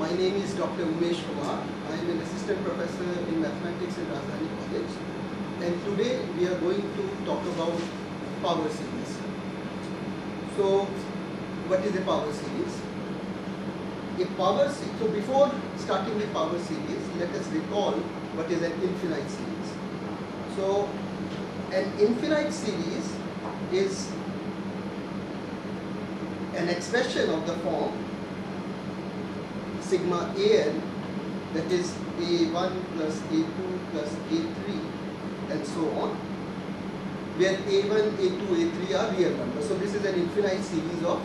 My name is Dr. Umesh Kumar. I am an assistant professor in mathematics in Rajdhani College, and today we are going to talk about power series. So, what is a power series? So before starting the power series, let us recall what is an infinite series. So, an infinite series is an expression of the form sigma an, that is a1 plus a2 plus a3 and so on, where a1, a2, a3 are real numbers. So this is an infinite series of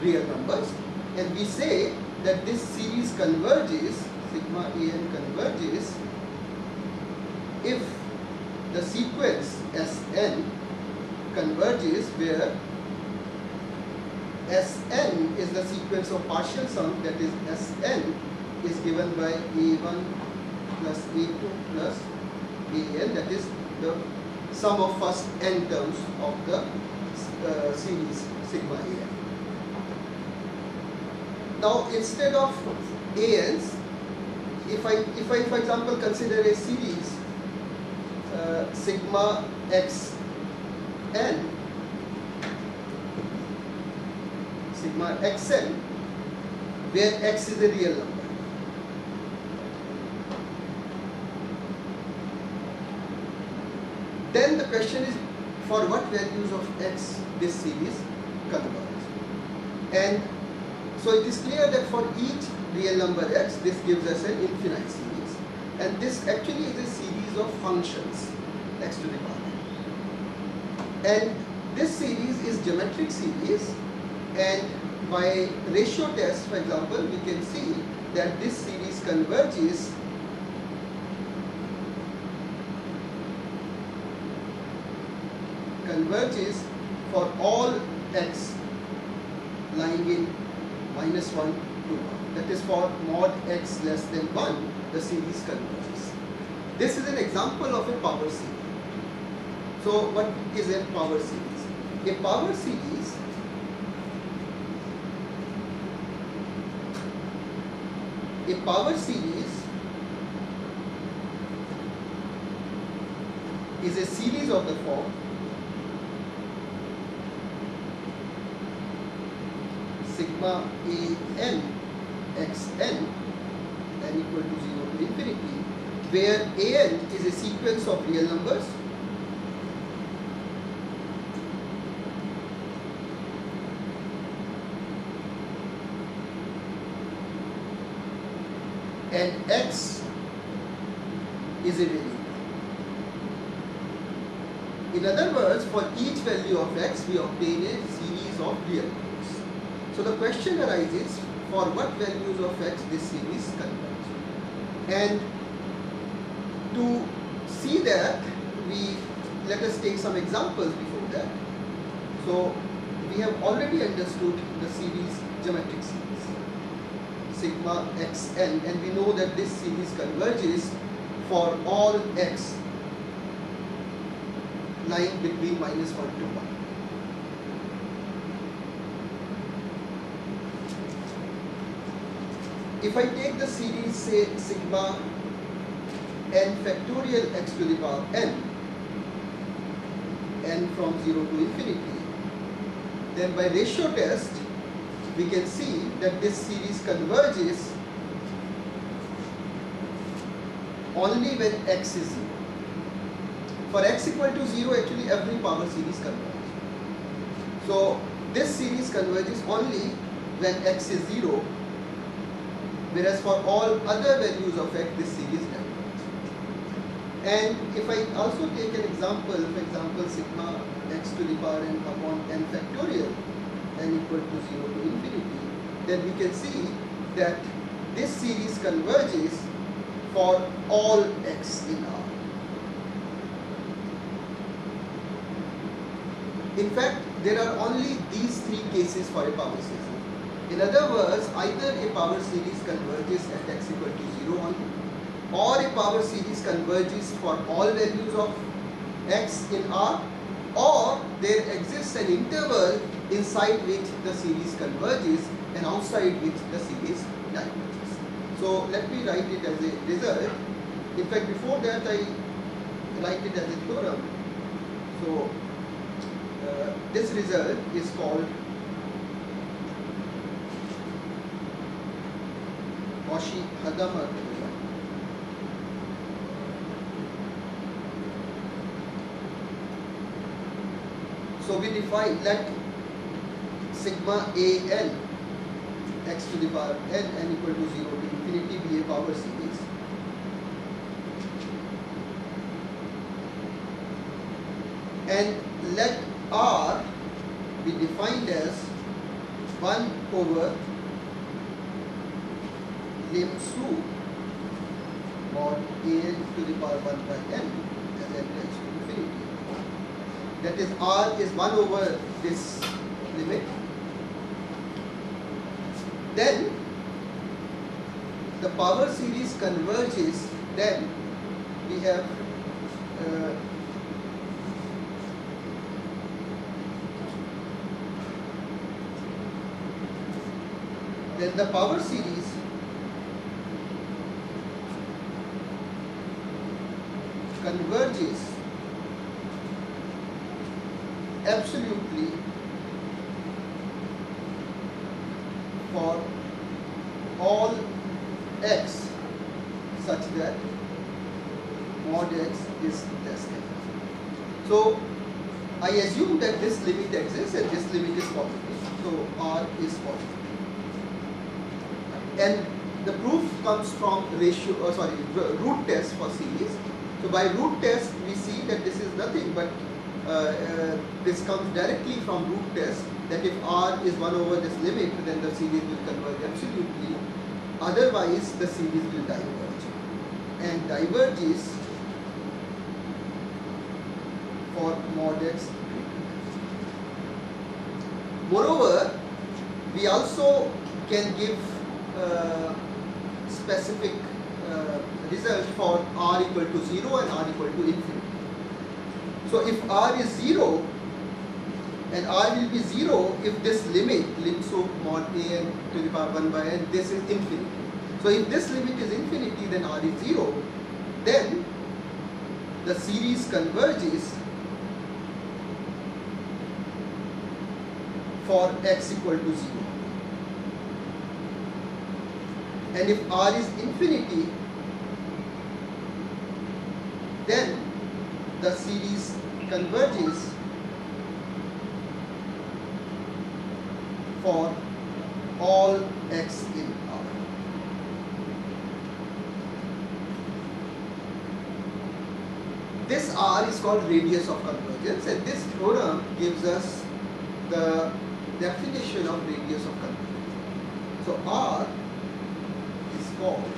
real numbers, and we say that this series converges, sigma an converges, if the sequence Sn converges where Sn is the sequence of partial sum, that is Sn is given by a1 plus a2 plus an, that is the sum of first n terms of the series sigma an. Now instead of ans, if I for example consider a series sigma xn, sigma xn, where x is a real number. Then the question is, for what values of x this series converges? And so it is clear that for each real number x, this gives us an infinite series. And this actually is a series of functions, x to the power n. And this series is geometric series, and by ratio test, for example, we can see that this series converges for all x lying in -1 to 1. That is, for mod x less than 1, the series converges. This is an example of a power series. So what is a power series? A power series is a series of the form sigma an xn n equal to 0 to infinity, where an is a sequence of real numbers and x is a variable. In other words, for each value of x, we obtain a series of real numbers. So the question arises, for what values of x this series converges? And to see that, let us take some examples before that. So we have already understood the series, geometric series, sigma xn, and we know that this series converges for all x lying between -1 to 1. If I take the series, say sigma n factorial x to the power n from 0 to infinity, then by ratio test we can see that this series converges only when x is 0. For x equal to 0, actually every power series converges. So this series converges only when x is 0, whereas for all other values of x, this series converges. And if I also take an example, for example, sigma x to the power n upon n factorial n equal to 0 to infinity, then we can see that this series converges for all x in R. In fact, there are only these three cases for a power series. In other words, either a power series converges at x equal to 0 only, or a power series converges for all values of x in R, or there exists an interval inside which the series converges and outside which the series diverges. So let me write it as a result. In fact, before that I write it as a theorem. So this result is called Cauchy-Hadamard result. So we define, let sigma AN x to the power n equal to 0 to infinity be a power series. And let R be defined as 1 over lim su mod an to the power 1 by n as n tends to infinity. That is, R is 1 over this limit. Then the power series converges. Then we have then the power series converges absolutely for all x such that mod x is less than. So I assume that this limit exists and this limit is positive. So R is positive. And the proof comes from root test for series. So by root test we see that this is nothing but this comes directly from root test, that if R is 1 over this limit, then the series will converge absolutely. Otherwise the series will diverge, and diverges for mod x. Moreover, we also can give specific result for R equal to 0 and R equal to infinity. So if R is 0, and R will be 0 if this limit, lim sub mod an to the power 1 by n, this is infinity. So if this limit is infinity, then R is 0, then the series converges for x equal to 0. And if R is infinity, then the series converges for all x in R. This R is called radius of convergence, and this theorem gives us the definition of radius of convergence. So R is called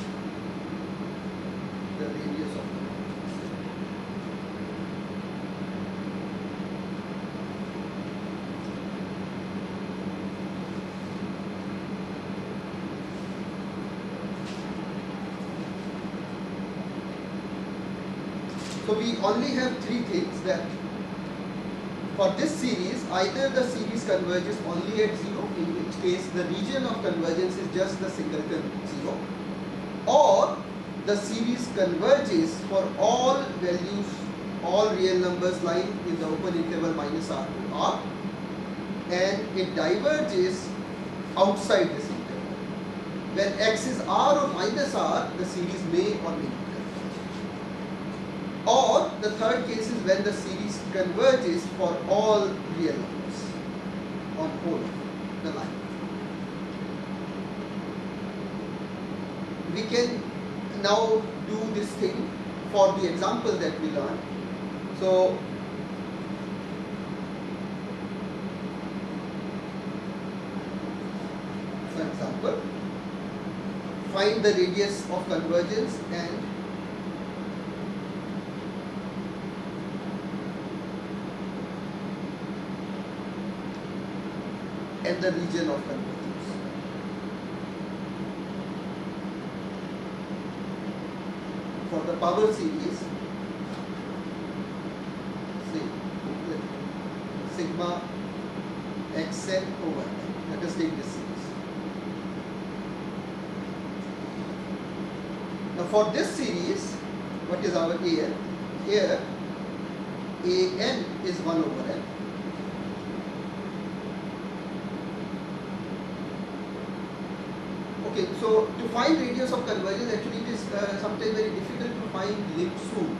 the radius of convergence. So we only have three things, that for this series, either the series converges only at 0, in which case the region of convergence is just the singleton 0, or the series converges for all values, all real numbers lying in the open interval minus R to R, and it diverges outside this interval. When x is R or minus R, the series may or may not. Or the third case is when the series converges for all real numbers on whole of the line. We can now do this thing for the example that we learned. So for example, find the radius of convergence and the region of convergence. For the power series, say sigma xn over n. Let us take this series. for this series, what is our an? Here an is 1 over n. Okay, so to find radius of convergence, actually it is sometimes very difficult to find lim soon.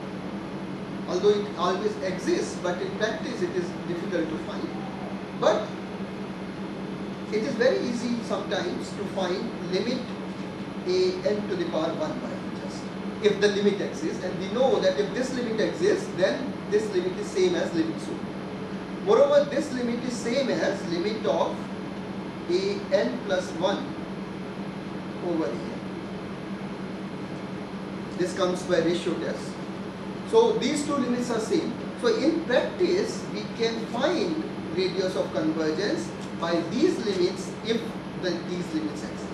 Although it always exists, but in practice it is difficult to find. But it is very easy sometimes to find limit a n to the power 1 by n, just if the limit exists, and we know that if this limit exists, then this limit is same as limit soon. Moreover, this limit is same as limit of a n plus 1 over a n. This comes by ratio test. So these two limits are same. So in practice, we can find radius of convergence by these limits if these limits exist.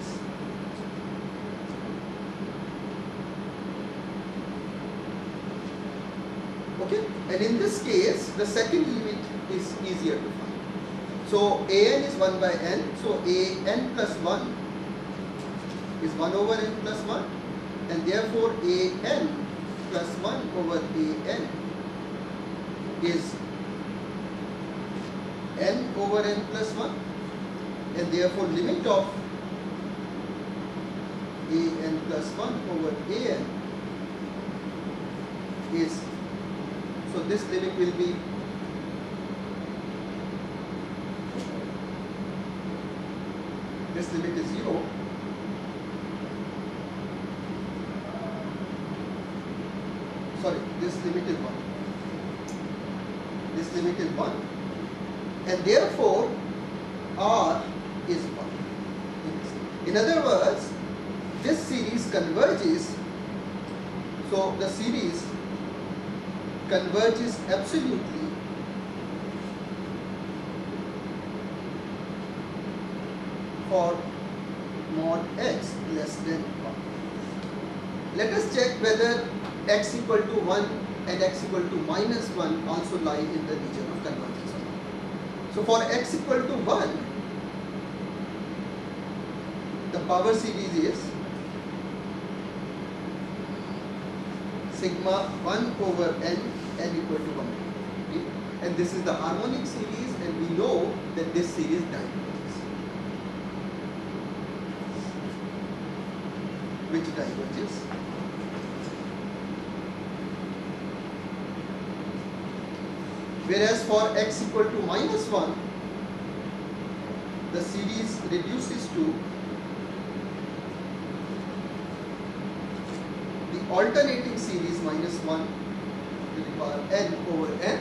Okay, and in this case, the second limit is easier to find. So an is 1 by n. So a n plus 1 is 1 over n plus 1, and therefore a n plus 1 over a n is n over n plus 1, and therefore limit of a n plus 1 over a n is, so this limit will be this limit is 0. Sorry, this limit is 1. This limit is 1, and therefore R is 1. In other words, this series converges, so the series converges absolutely for mod x less than 1. Let us check whether x equal to 1 and x equal to minus 1 also lie in the region of convergence or not. So for x equal to 1, the power series is sigma 1 over n equal to 1. Okay? And this is the harmonic series, and we know that this series diverges. Which diverges? Whereas for x equal to minus 1, the series reduces to the alternating series minus 1 to the power n over n,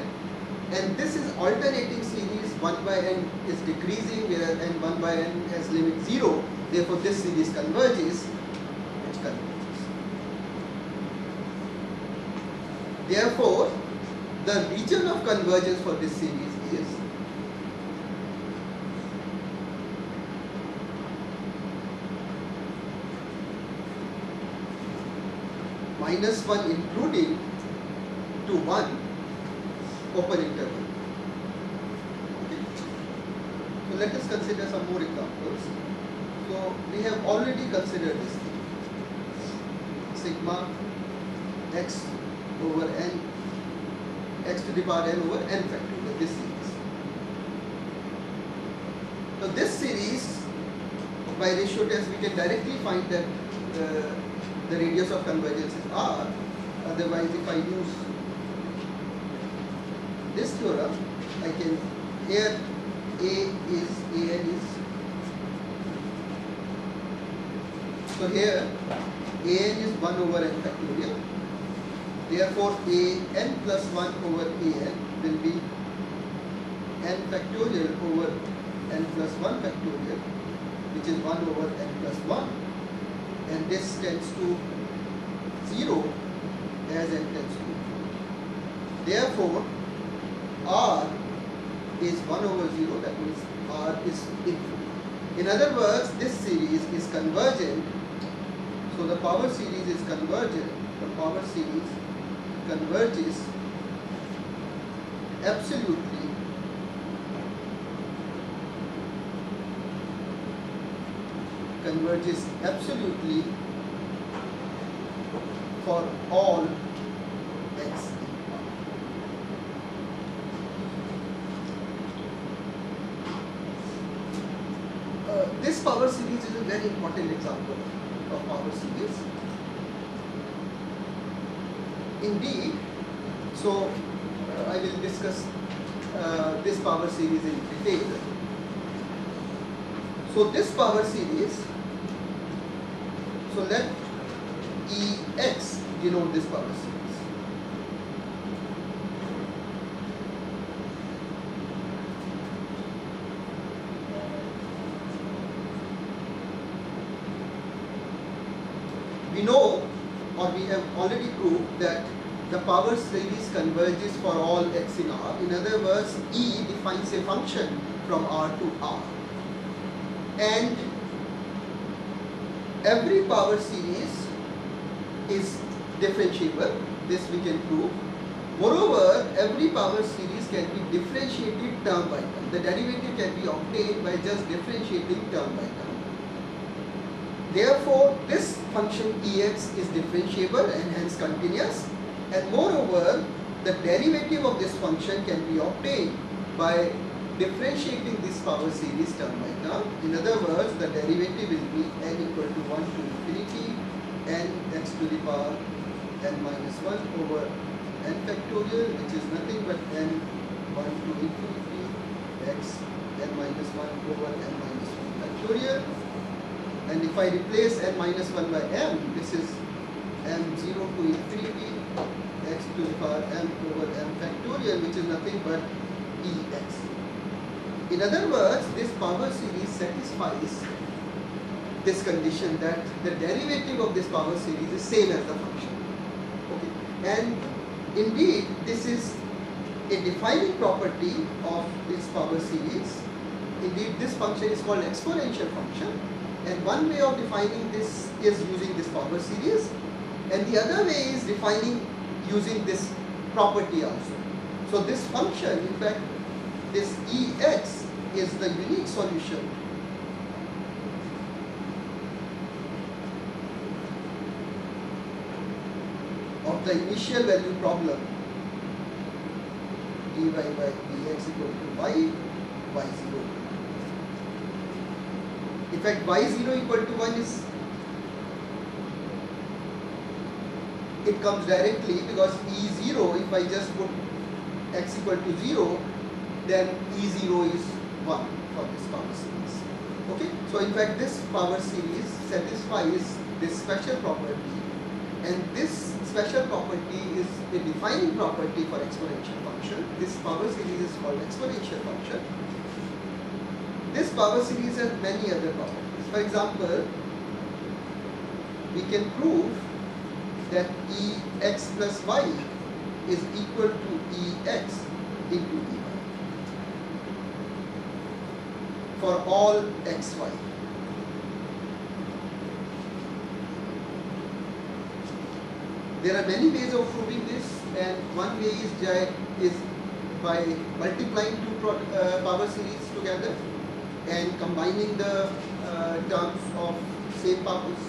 and this is alternating series. 1 by n is decreasing, whereas n 1 by n has limit 0. Therefore this series converges, which converges. Therefore the region of convergence for this series is minus 1 including to 1 open interval. Okay. So let us consider some more examples. So we have already considered this thing. Sigma x over n, x to the power n over n factorial, this series. So this series, by ratio test, we can directly find that the radius of convergence is r. Otherwise, if I use this theorem, I can, here an is, so here an is 1 over n factorial. Therefore, a n plus 1 over a n will be n factorial over n plus 1 factorial, which is 1 over n plus 1, and this tends to 0 as n tends to 1. Therefore, r is 1 over 0, that means r is infinite. In other words, this series is convergent, so the power series is convergent, the power series converges absolutely for all x. This power series is a very important example of power series. Indeed, so I will discuss this power series in detail. So this power series, so let Ex denote this power series. We know, or we have already proved, that the power series converges for all x in R. In other words, E defines a function from R to R. And every power series is differentiable. This we can prove. Moreover, every power series can be differentiated term by term. The derivative can be obtained by just differentiating term by term. Therefore, this function Ex is differentiable and hence continuous. And moreover, the derivative of this function can be obtained by differentiating this power series term by term. In other words, the derivative will be n equal to 1 to infinity n x to the power n minus 1 over n factorial, which is nothing but n 1 to infinity x n minus 1 over n minus 1 factorial. And if I replace n minus 1 by m, this is m0 to infinity x to the power m over m factorial, which is nothing but Ex. In other words, this power series satisfies this condition that the derivative of this power series is same as the function. Okay. And indeed, this is a defining property of this power series. Indeed, this function is called exponential function. And one way of defining this is using this power series, and the other way is defining using this property also. So this function, in fact, this Ex is the unique solution of the initial value problem dy by dx equal to y, y0. In fact, y0 equal to 1 is, it comes directly because E0, if I just put x equal to 0, then E0 is 1 for this power series. Okay, so in fact this power series satisfies this special property, and this special property is a defining property for exponential function. This power series is called exponential function. This power series has many other properties. For example, we can prove that Ex plus y is equal to Ex into Ey for all xy. There are many ways of proving this, and one way is by multiplying two power series together and combining the terms of same powers.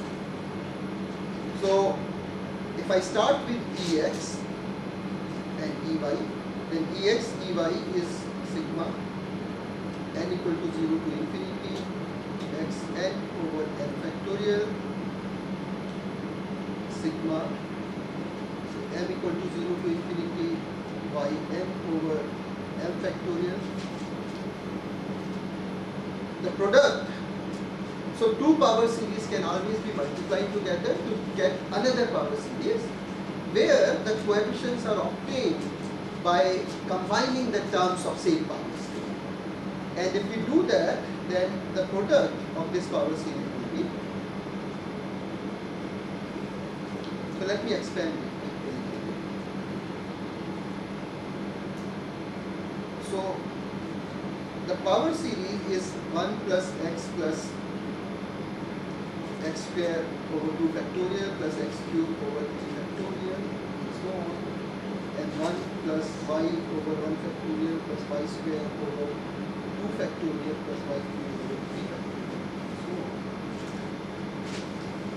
So if I start with Ex and Ey, then Ex, Ey is sigma n equal to 0 to infinity x n over n factorial sigma m equal to 0 to infinity y m over m factorial. The product, so two power series can always be multiplied together to get another power series where the coefficients are obtained by combining the terms of same power series. And if we do that, then the product of this power series will be, so let me expand it. So the power series is 1 plus x square over 2 factorial plus x cube over 3 factorial and so on, and 1 plus y over 1 factorial plus y square over 2 factorial plus y cube over 3 factorial and so on.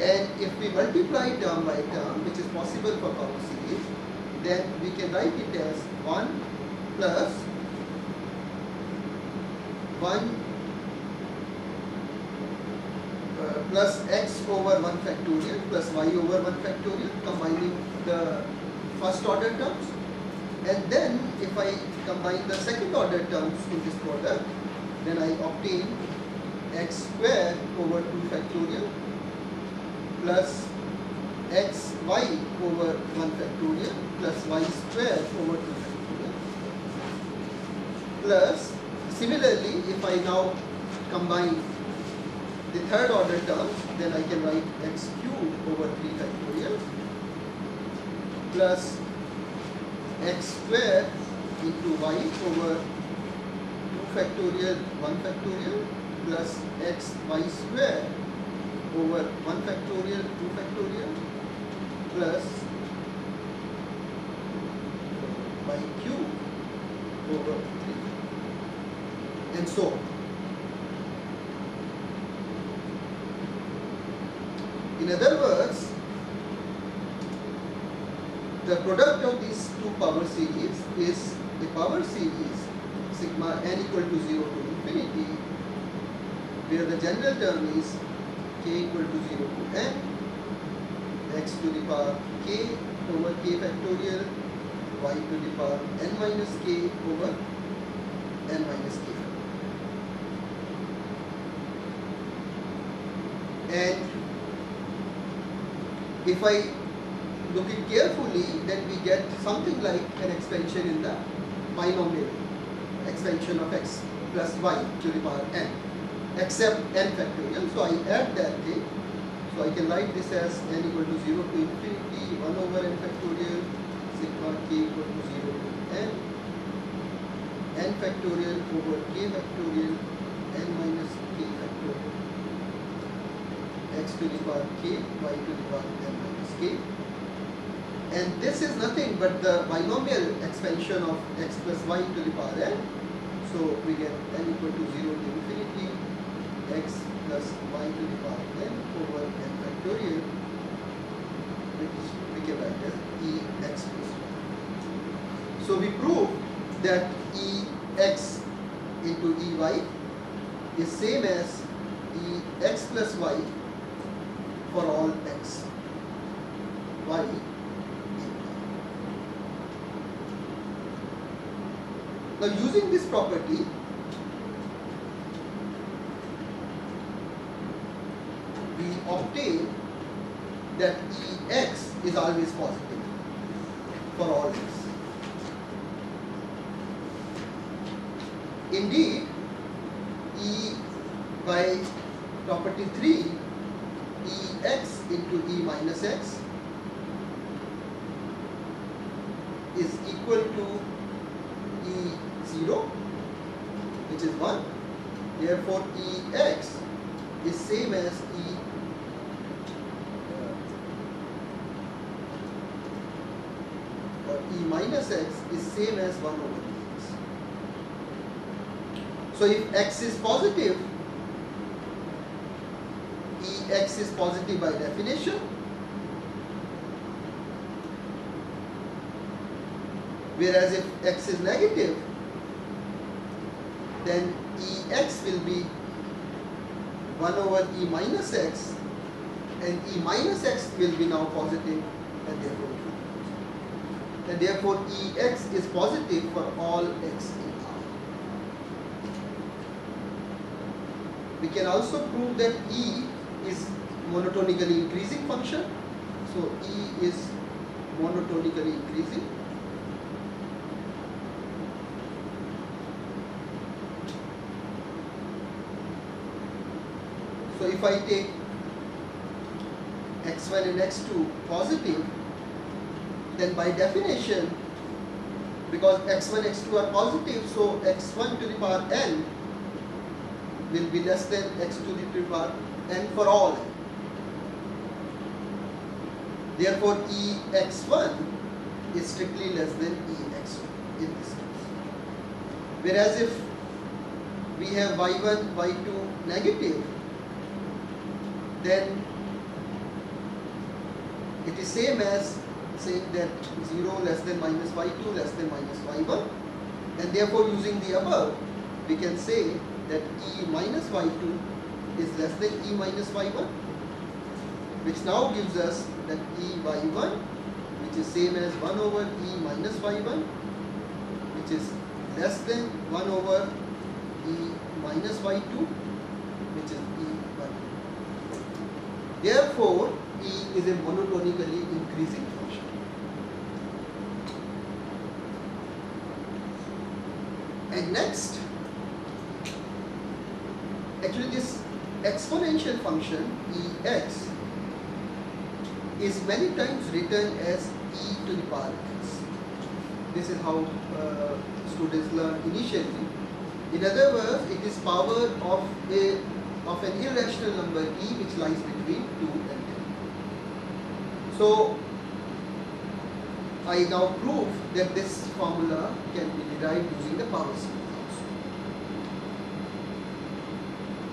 And if we multiply term by term, which is possible for power series, then we can write it as 1 plus 1 plus x over 1 factorial plus y over 1 factorial, combining the first order terms. And then if I combine the second order terms in this product, then I obtain x square over 2 factorial plus xy over 1 factorial plus y square over 2 factorial. Plus, similarly, if I now combine the third order terms, then I can write x cubed over 3 factorial plus x square into y over 2 factorial 1 factorial plus x y square over 1 factorial 2 factorial plus y cube over 3, and so on. In other words, the product of these two power series is a power series sigma n equal to 0 to infinity, where the general term is k equal to 0 to n, x to the power k over k factorial, y to the power n minus k over n minus k. And if I look it carefully, then we get something like an expansion in the binomial expansion of x plus y to the power n, except n factorial. So I add that thing. So I can write this as n equal to 0 to infinity 1 over n factorial sigma k equal to 0 to n factorial over k factorial n minus k factorial x to the power k, y to the power n minus k. And this is nothing but the binomial expansion of x plus y to the power n. So we get n equal to 0 to infinity x plus y to the power n over n factorial, which we can write as ex plus y. So we prove that ex into ey is same as ex plus y for all x, y. Now using this property, we obtain that ex is always positive for all x. Indeed, E by property 3, Ex into E minus x is equal to E0, which is 1. Therefore, Ex is same as E minus x is same as 1 over Ex. So if x is positive, Ex is positive by definition, whereas if x is negative, then Ex will be 1 over E minus x, and E minus x will be now positive, and therefore Ex is positive for all x in R. We can also prove that E is monotonically increasing function. So E is monotonically increasing. So if I take x1 and x2 positive, then by definition, because x1 x2 are positive, so x1 to the power n will be less than x2 to the power n for all n. Therefore, Ex1 is strictly less than Ex2 in this case. Whereas if we have y1, y2 negative, then it is same as saying that 0 less than minus y2 less than minus y1, and therefore using the above we can say that e minus y2 is less than e minus y1, which now gives us that e y1, which is same as 1 over e minus y1, which is less than 1 over e minus y2, which is e y2. Therefore, e is a monotonically increasing function. And next, actually this exponential function ex is many times written as e to the power x. This is how students learn initially. In other words, it is power of an irrational number e which lies between 2 and 10. So I now prove that this formula can be derived using the power series also.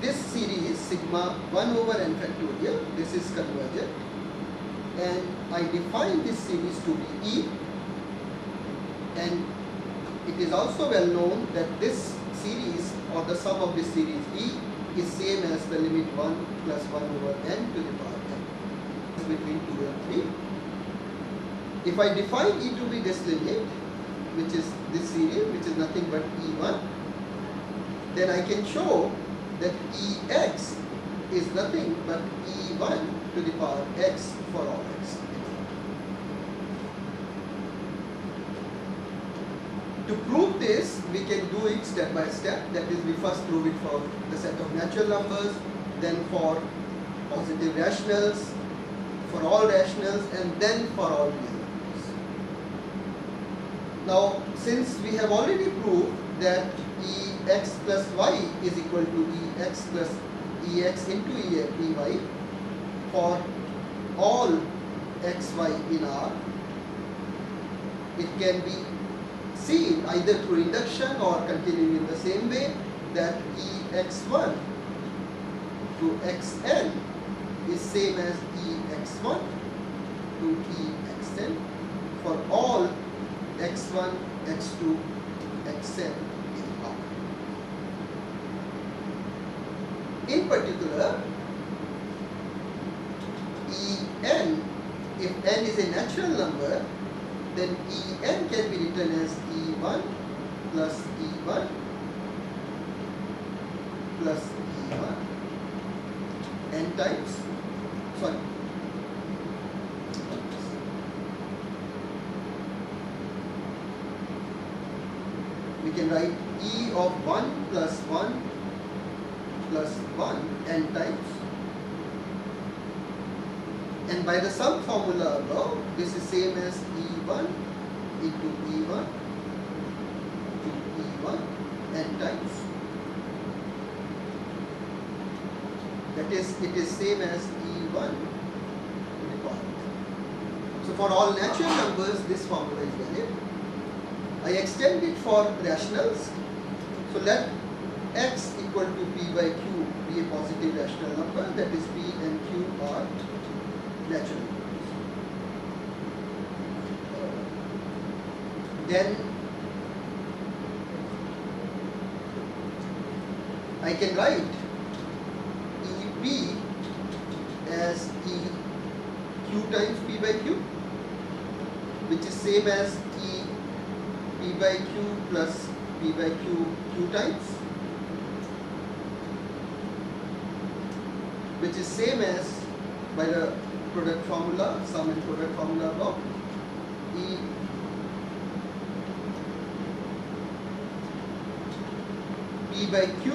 This series sigma 1 over n factorial, this is convergent, and I define this series to be E, and it is also well known that this series or the sum of this series E is same as the limit 1 plus 1 over n to the power n between 2 and 3. If I define E to be this limit, which is this series, which is nothing but E1, then I can show that Ex is nothing but E1 to the power x for all x. To prove this, we can do it step by step. That is, we first prove it for the set of natural numbers, then for positive rationals, for all rationals, and then for all real numbers. Now, since we have already proved that Ex plus y is equal to Ex plus Ex into Ey for all xy in R, it can be seen either through induction or continuing in the same way that Ex1 to xn is same as Ex1 to Exn for all x1, x2, xn in R. In particular, En, if n is a natural number, then En can be written as E1 plus E1 plus E1 n times, sorry, we can write E of 1 plus 1 plus 1 n times. And by the sum formula above, this is same as E1 into E1 to E1 n times. That is, it is same as E1 to the power. So for all natural numbers, this formula is valid. I extend it for rationals. So let x equal to p by q be a positive rational number, that is p and q are natural numbers. Then I can write EP as E q times p by q, which is same as E p by q plus p by q times, which is same as, by the product formula, sum and product formula above, E p by q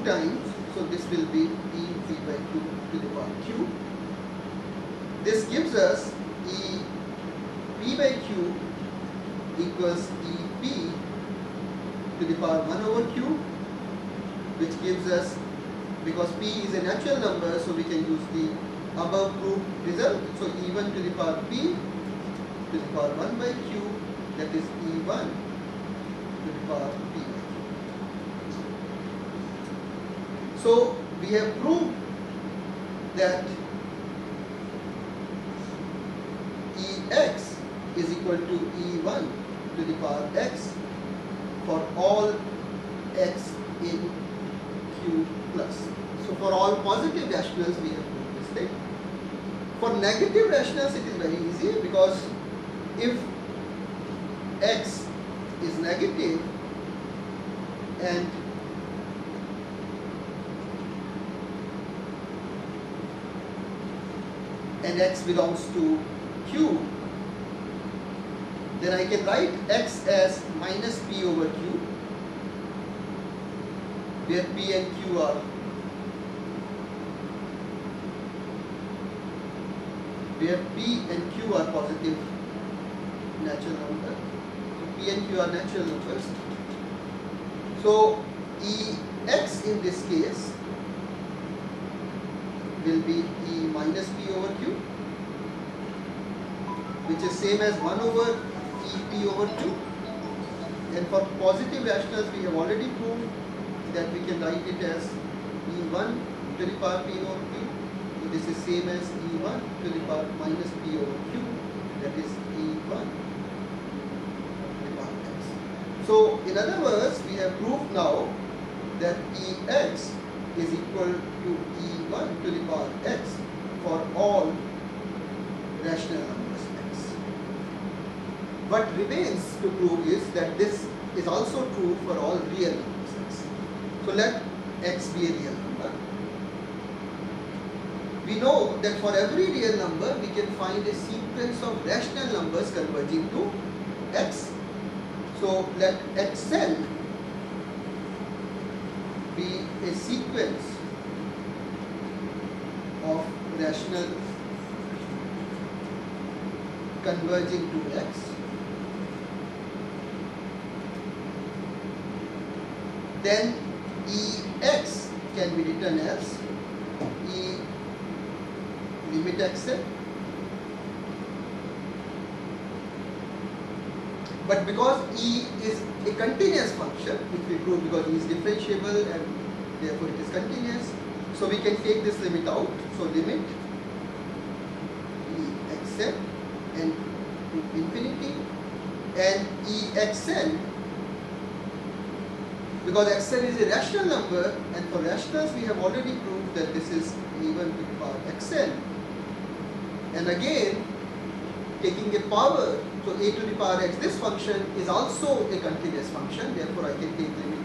times, so this will be E p by q to the power q. This gives us E p by q equals E p to the power 1 over q, which gives us, because p is a natural number, so we can use the above proved result. So E1 to the power p to the power 1 by q, that is E1 to the power p by q. So we have proved that Ex is equal to E1 to the power x for all x in Q plus. So for all positive rationals we have proved this thing. For negative rationals it is very easy, because if x is negative and x belongs to Q, then I can write x as minus p over q, where p and q are positive natural numbers. So p and q are natural numbers. So Ex in this case will be E minus p over q, which is same as 1 over EP over q. And for positive rationals we have already proved that we can write it as E1 to the power p over q. So this is same as E1 to the power minus p over q, that is E1 to the power x. So in other words, we have proved now that Ex is equal to E1 to the power x for all rational numbers x. What remains to prove is that this is also true for all real numbers x. So let x be a real number. We know that for every real number we can find a sequence of rational numbers converging to x. So let xn be a sequence of rational converging to x. Then Ex can be written as E limit xn. But because E is a continuous function, which we prove because E is differentiable and therefore it is continuous, so we can take this limit out. So limit E xn and to infinity, and Exn, because xn is a rational number, and for rationals we have already proved that this is E1 to the power xn. And again, taking a power, so a to the power x, this function is also a continuous function, therefore I can take limit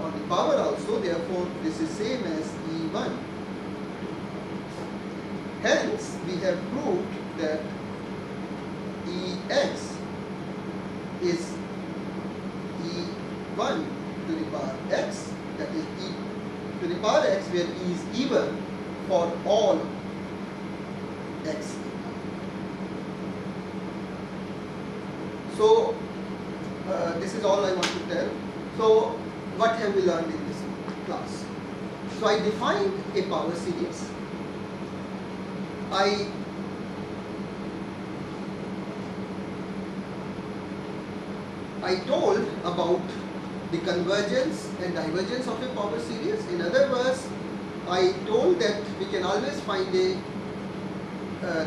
on the power also, therefore this is same as E1. Hence, we have proved that Ex is E1 to the power x, that is E to the power x, where E is even for all x. So this is all I want to tell. So what have we learned in this class? So I defined a power series. I told about the convergence and divergence of a power series. In other words, I told that we can always find a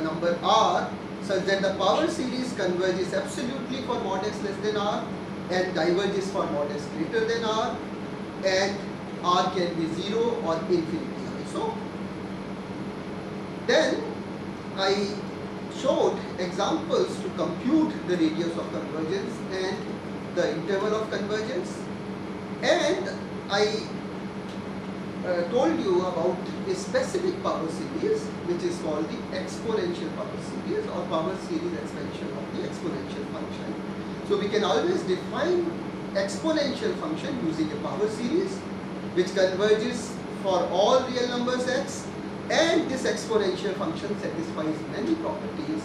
number r such that the power series converges absolutely for mod x less than r and diverges for mod x greater than r, and r can be 0 or infinity also. Then I showed examples to compute the radius of convergence and the interval of convergence, and I told you about a specific power series which is called the exponential power series or power series expansion of the exponential function. So we can always define exponential function using a power series which converges for all real numbers x, and this exponential function satisfies many properties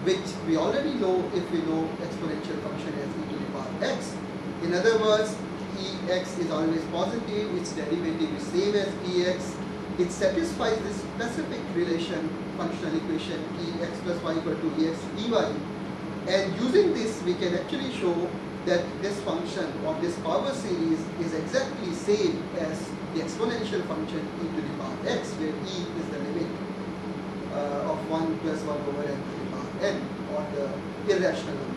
which we already know if we know exponential function as e to the power x. In other words, Ex is always positive, its derivative is same as Ex, it satisfies this specific relation, functional equation Ex plus y equal to Ex dy, and using this we can actually show that this function or this power series is exactly same as the exponential function e to the power x, where e is the limit of 1 plus 1 over n to the power n, or the irrational number.